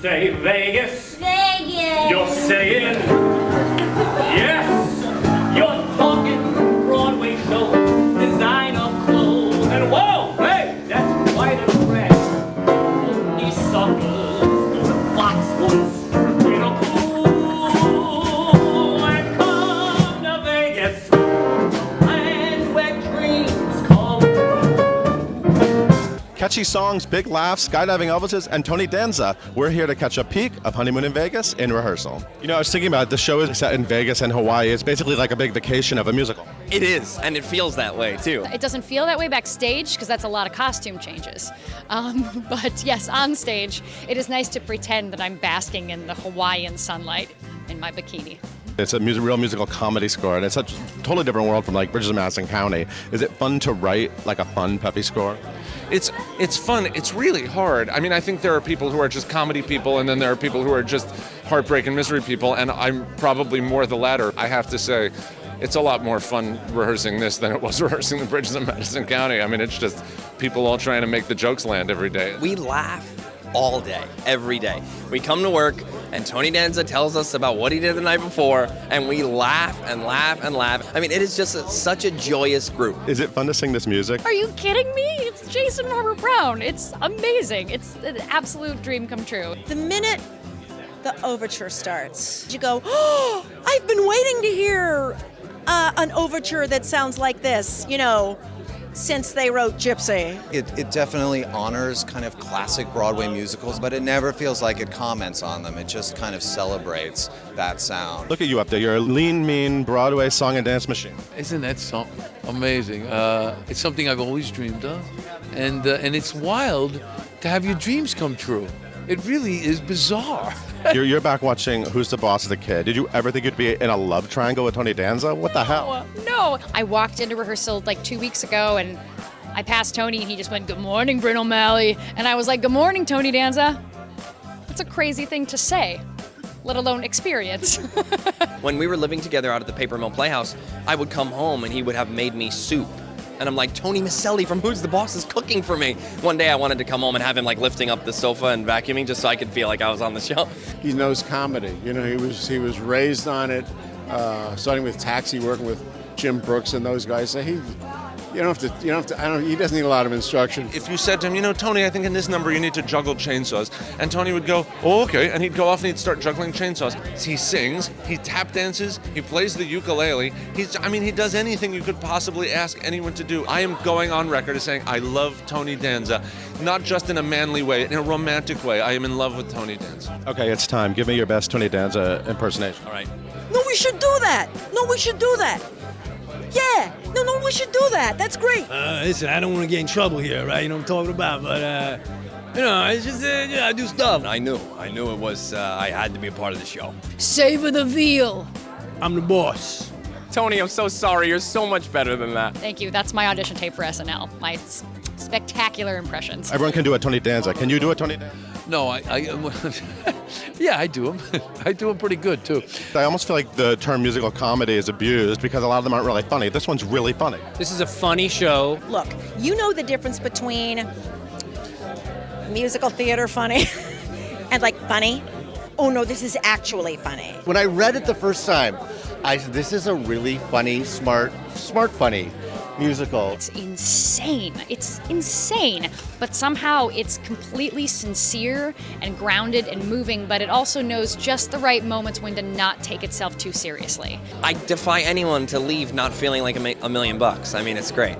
Say Vegas. Vegas. You're saying yes. You're talking Broadway show, design of clothes, and whoa, hey, that's white and red. Only suckers, the fox ones, in a pool and come to Vegas, land where dreams come. Catchy songs, big laughs, skydiving Elvises, and Tony Danza. We're here to catch a peek of Honeymoon in Vegas in rehearsal. You know, I was thinking about it, the show is set in Vegas and Hawaii. It's basically like a big vacation of a musical. It is, and it feels that way too. It doesn't feel that way backstage because that's a lot of costume changes. But yes, on stage, it is nice to pretend that I'm basking in the Hawaiian sunlight in my bikini. It's a real musical comedy score, and it's such a totally different world from like Bridges of Madison County. Is it fun to write like a fun, peppy score? It's fun. It's really hard. I mean, I think there are people who are just comedy people, and then there are people who are just heartbreak and misery people, and I'm probably more the latter. I have to say, it's a lot more fun rehearsing this than it was rehearsing the Bridges of Madison County. I mean, it's just people all trying to make the jokes land every day. We laugh all day, every day. We come to work, and Tony Danza tells us about what he did the night before, and we laugh and laugh and laugh. I mean, it is just such a joyous group. Is it fun to sing this music? Are you kidding me? It's Jason Robert Brown. It's amazing. It's an absolute dream come true. The minute the overture starts, you go, oh, I've been waiting to hear an overture that sounds like this, you know, since they wrote Gypsy. It definitely honors kind of classic Broadway musicals, but it never feels like it comments on them. It just kind of celebrates that sound. Look at you up there. You're a lean, mean Broadway song and dance machine. Isn't that something amazing? It's something I've always dreamed of, and it's wild to have your dreams come true. It really is bizarre. You're back watching Who's the Boss of the Kid. Did you ever think you'd be in a love triangle with Tony Danza? What the hell? No. I walked into rehearsal like 2 weeks ago, and I passed Tony, and he just went, "Good morning, Brynn O'Malley." And I was like, "Good morning, Tony Danza." That's a crazy thing to say, let alone experience. When we were living together out at the Paper Mill Playhouse, I would come home and he would have made me soup. And I'm like, Tony Miscelli from Who's the Boss is cooking for me. One day I wanted to come home and have him like lifting up the sofa and vacuuming just so I could feel like I was on the show. He knows comedy. You know, he was raised on it, starting with Taxi, working with Jim Brooks and those guys. So he doesn't need a lot of instruction. If you said to him, you know, Tony, I think in this number you need to juggle chainsaws, and Tony would go, oh, okay, and he'd go off and he'd start juggling chainsaws. He sings, he tap dances, he plays the ukulele. He does anything you could possibly ask anyone to do. I am going on record as saying I love Tony Danza, not just in a manly way, in a romantic way. I am in love with Tony Danza. Okay, it's time. Give me your best Tony Danza impersonation. All right. No, we should do that. No, we should do that. Yeah. No, we should do that. That's great. Listen, I don't want to get in trouble here, right? You know what I'm talking about, but, it's just, I do stuff. I knew it was, I had to be a part of the show. Savor the veal. I'm the boss. Tony, I'm so sorry. You're so much better than that. Thank you. That's my audition tape for SNL. My spectacular impressions. Everyone can do a Tony Danza. Can you do a Tony Danza? No, yeah, I do them. I do them pretty good, too. I almost feel like the term musical comedy is abused because a lot of them aren't really funny. This one's really funny. This is a funny show. Look, you know the difference between musical theater funny and like funny? Oh no, this is actually funny. When I read it the first time, I said, this is a really funny, smart funny musical. It's insane. It's insane. But somehow it's completely sincere and grounded and moving, but it also knows just the right moments when to not take itself too seriously. I defy anyone to leave not feeling like $1 million. I mean, it's great.